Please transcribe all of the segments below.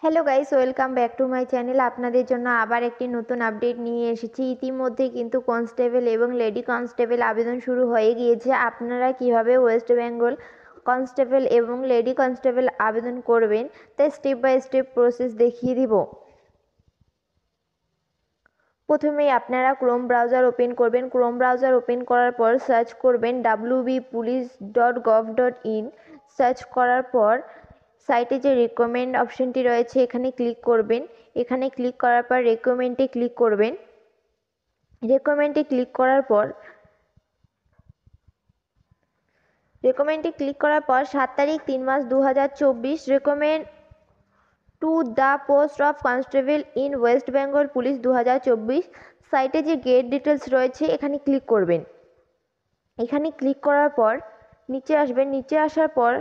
Hello guys, welcome back to my channel. আপনাদের জন্য আবার একটি নতুন আপডেট নিয়ে এসেছি। ইতিমধ্যে কিন্তু কনস্টেবল এবং লেডি কনস্টেবল আবেদন শুরু হয়ে গিয়েছে। আপনারা কিভাবে ওয়েস্ট বেঙ্গল কনস্টেবল এবং লেডি কনস্টেবল আবেদন করবেন তাই স্টেপ বাই স্টেপ প্রসেস দেখিয়ে দিব। প্রথমেই আপনারা ক্রোম ব্রাউজার ওপেন করবেন। ক্রোম ব্রাউজার ওপেন করার পর সার্চ করবেন wbpolice.gov.in। সার্চ করার পর সাইটে যে রিকমেন্ড অপশনটি রয়েছে এখানে ক্লিক করবেন। এখানে ক্লিক করার পর রেকমেন্ডে ক্লিক করবেন। রেকমেন্ডে ক্লিক করার পর 7 তারিখ 3 মাস 2024 recommend to the post of constable in West Bengal police 2024 সাইটে যে গেট ডিটেলস রয়েছে এখানে ক্লিক করবেন। এখানে ক্লিক করার পর নিচে আসবেন। নিচে আসার পর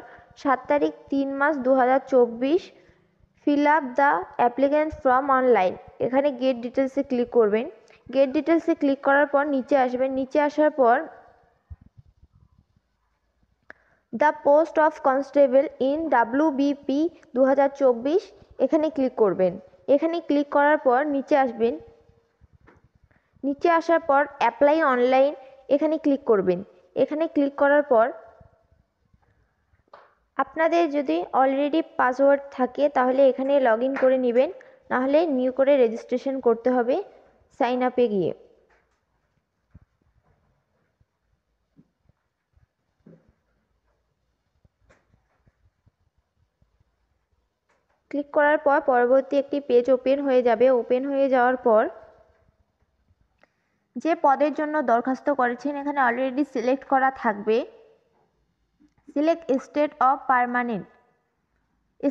7 তারিখ 3 মাস 2024 fill up the applicant form online, এখানে গেট ডিটেলসে ক্লিক করবেন। গেট ডিটেলসে ক্লিক করার পর নিচে আসবেন। নিচে আসার পর the post of constable in WBP 2024 এখানে ক্লিক করবেন। এখানে ক্লিক করার পর নিচে আসবেন। নিচে আসার পর অ্যাপ্লাই অনলাইন এখানে ক্লিক করবেন। এখানে ক্লিক করার পর আপনাদের যদি অলরেডি পাসওয়ার্ড থাকে তাহলে এখানে লগ ইন করে নেবেন, নাহলে নিউ করে রেজিস্ট্রেশন করতে হবে সাইন আপে গিয়ে। ক্লিক করার পর পরবর্তী একটি পেজ ওপেন হয়ে যাবে। ওপেন হয়ে যাওয়ার পর যে পদের জন্য দরখাস্ত করেছেন এখানে অলরেডি সিলেক্ট করা থাকবে। সিলেক্ট স্টেট অফ পার্মানেন্ট,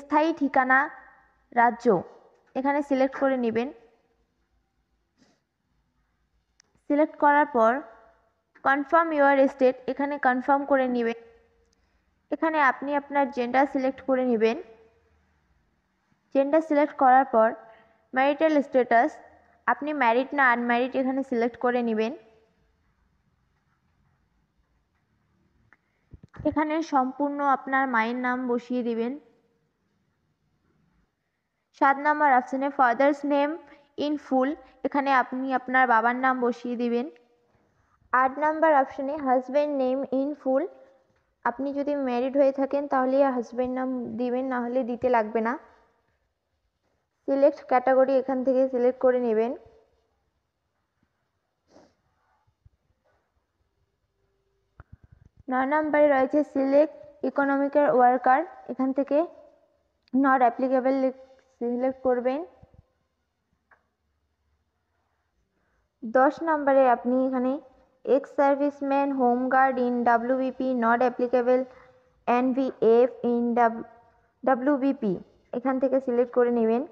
স্থায়ী ঠিকানা রাজ্য, এখানে সিলেক্ট করে নেবেন। সিলেক্ট করার পর কনফার্ম ইউর স্টেট, এখানে কনফার্ম করে নেবেন। এখানে আপনি আপনার জেন্ডার সিলেক্ট করে নেবেন। জেন্ডার সিলেক্ট করার পর ম্যারিটাল স্ট্যাটাস, আপনি ম্যারিড না আনম্যারিড এখানে সিলেক্ট করে নেবেন। এখানে সম্পূর্ণ আপনার মায়ের নাম বসিয়ে দিবেন। 7 নম্বর অপশনে ফাদার্স নেম ইন ফুল, এখানে আপনি আপনার বাবার নাম বসিয়ে দিবেন। 8 নম্বর অপশনে হাজব্যান্ড নেম ইন ফুল, আপনি যদি ম্যারিড হয়ে থাকেন তাহলে হাজব্যান্ড নাম দিবেন, না হলে দিতে লাগবে না। সিলেক্ট ক্যাটাগরি, এখান থেকে সিলেক্ট করে নেবেন। 9 নম্বরে রয়েছে সিলেক্ট ইকোনমিক্যাল ওয়ার্কার, এখান থেকে নট অ্যাপ্লিকেবল সিলেক্ট করবেন। 10 নম্বরে আপনি এখানে ex serviceman home guard in WBP not applicable NVF in WBP, এখান থেকে সিলেক্ট করে নেবেন।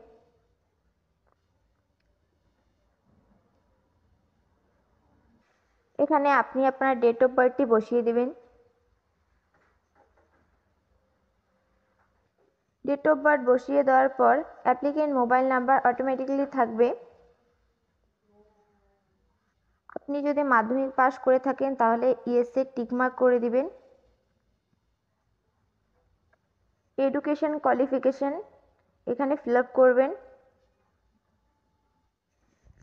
এখানে আপনি আপনার ডেট অফ বার্থটি বসিয়ে দেবেন। ডেট অফ বার্থ বসিয়ে দেওয়ার পর অ্যাপ্লিকেন্ট মোবাইল নাম্বার অটোমেটিক্যালি থাকবে। আপনি যদি মাধ্যমিক পাস করে থাকেন তাহলে ইয়েস এর টিকমার্ক করে দিবেন। এডুকেশন কোয়ালিফিকেশন এখানে ফিল আপ করবেন।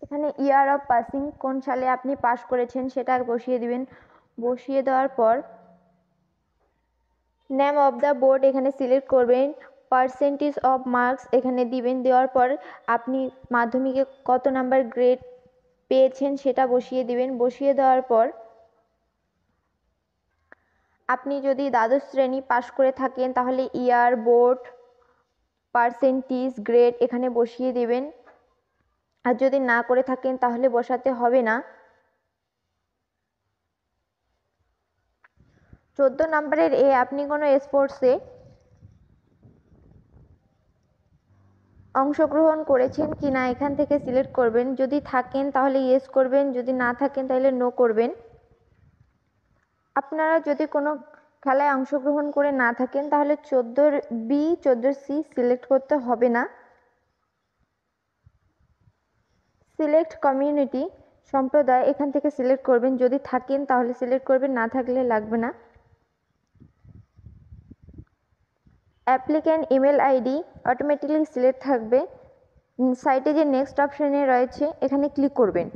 এখানে ইয়ার অফ পাসিং, কোন সালে আপনি পাস করেছেন সেটা বসিয়ে দিবেন। বসিয়ে দেওয়ার পর নেম অফ দ্য বোর্ড এখানে সিলেক্ট করবেন। পার্সেন্টেজ অফ মার্কস এখানে দিবেন। দেওয়ার পর আপনি মাধ্যমিকে কত নাম্বার গ্রেড পেয়েছেন সেটা বসিয়ে দিবেন। বসিয়ে দেওয়ার পর আপনি যদি দ্বাদশ শ্রেণী পাস করে থাকেন তাহলে ইয়ার, বোর্ড, পার্সেন্টেজ, গ্রেড এখানে বসিয়ে দেবেন। আর যদি না করে থাকেন তাহলে বসাতে হবে না। 14 নম্বরের আপনি কোনো স্পোর্টসে অংশগ্রহণ করেছেন কি না এখান থেকে সিলেক্ট করবেন। যদি থাকেন তাহলে ইয়েস করবেন, যদি না থাকেন তাহলে নো করবেন। আপনারা যদি কোনো খেলায় অংশগ্রহণ করে না থাকেন তাহলে 14B 14C সিলেক্ট করতে হবে না। সিলেক্ট কমিউনিটি, সম্প্রদায়, এখান থেকে সিলেক্ট করবেন। যদি থাকেন তাহলে সিলেক্ট করবেন, না থাকলে লাগবে না। Applicant email ID automatically select থাকবে। সাইটে যে নেক্সট অপশানে রয়েছে এখানে ক্লিক করবেন।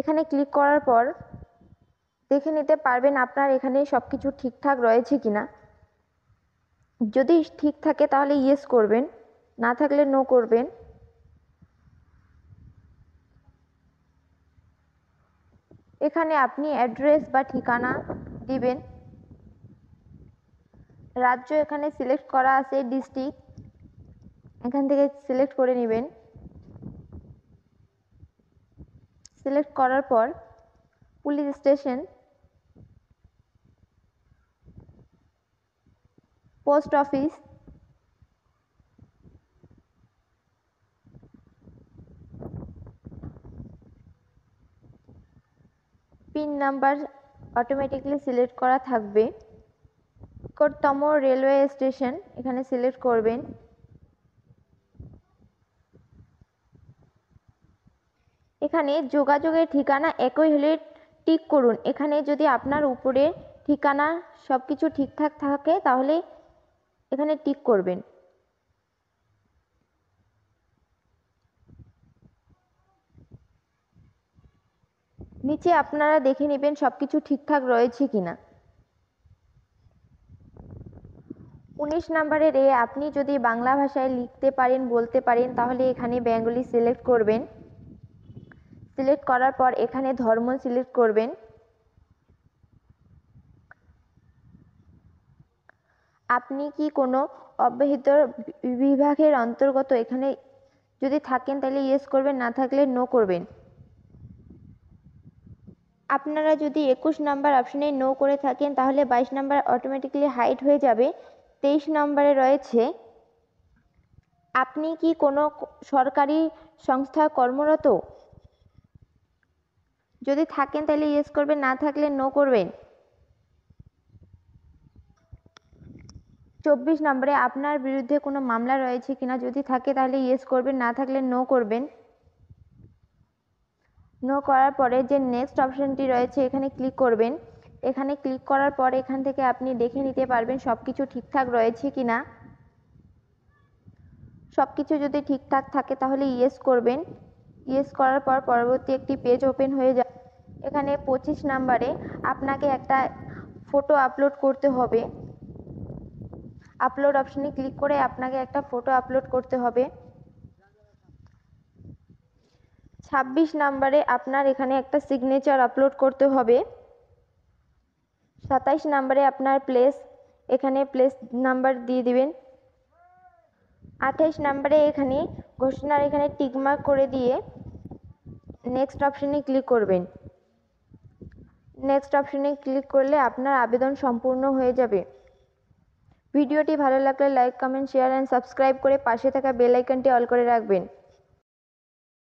এখানে ক্লিক করার পর দেখে নিতে পারবেন আপনার এখানে সব কিছু ঠিকঠাক রয়েছে কিনা। যদি ঠিক থাকে তাহলে ইয়েস করবেন, না থাকলে নো করবেন। এখানে আপনি অ্যাড্রেস বা ঠিকানা দিবেন। রাজ্য এখানে সিলেক্ট করা আছে, ডিস্ট্রিক্ট এখান থেকে সিলেক্ট করে নেবেন। সিলেক্ট করার পর police station, post office, pin number automatically select করা থাকবে। নিকটতম রেলওয়ে স্টেশন এখানে সিলেক্ট করবেন। এখানে যোগাযোগের ঠিকানা একই হলে টিক করুন। এখানে যদি আপনার উপরে ঠিকানা সব কিছু ঠিকঠাক থাকে তাহলে এখানে টিক করবেন। নিচে আপনারা দেখে নেবেন সব কিছু ঠিকঠাক রয়েছে কিনা। 19 নম্বরের আপনি যদি বাংলা ভাষায় লিখতে পারেন, বলতে পারেন তাহলে এখানে বেঙ্গলি সিলেক্ট করবেন। সিলেক্ট করার পর এখানে ধর্ম সিলেক্ট করবেন। আপনি কি কোনো অব্যাহত বিভাগের অন্তর্গত এখানে যদি থাকেন তাহলে ইয়েস করবেন, না থাকলে নো করবেন। আপনারা যদি 21 নাম্বার অপশনে নো করে থাকেন তাহলে 22 নাম্বার অটোমেটিক্যালি হাইড হয়ে যাবে। 23 নম্বরে রয়েছে আপনি কি কোনো সরকারি সংস্থায় কর্মরত, যদি থাকেন তাহলে ইয়েস করবেন, না থাকলে নো করবেন। 24 নম্বরে আপনার বিরুদ্ধে কোনো মামলা রয়েছে কিনা, যদি থাকে তাহলে ইয়েস করবেন, না থাকলে নো করবেন। নো করার পরে যে নেক্সট অপশনটি রয়েছে এখানে ক্লিক করবেন। এখানে ক্লিক করার পর এখান থেকে আপনি দেখে নিতে পারবেন সব কিছু ঠিকঠাক রয়েছে কিনা। সব কিছু যদি ঠিকঠাক থাকে তাহলে ইয়েস করবেন। ইয়েস করার পর পরবর্তী একটি পেজ ওপেন হয়ে যায়। এখানে 25 নম্বরে আপনাকে একটা ফটো আপলোড করতে হবে। আপলোড অপশনে ক্লিক করে আপনাকে একটা ফটো আপলোড করতে হবে। 26 নম্বরে আপনার এখানে একটা সিগনেচার আপলোড করতে হবে। 27 নম্বরে আপনার প্লেস, এখানে প্লেস নাম্বার দিয়ে দিবেন। 28 নম্বরে এখানে ঘোষণার এখানে টিকমার্ক করে দিয়ে নেক্সট অপশনে ক্লিক করবেন। নেক্সট অপশনে ক্লিক করলে আপনার আবেদন সম্পূর্ণ হয়ে যাবে। ভিডিওটি ভালো লাগলে like, comment, share and subscribe করে পাশে থাকা বেল আইকনটি অল করে রাখবেন।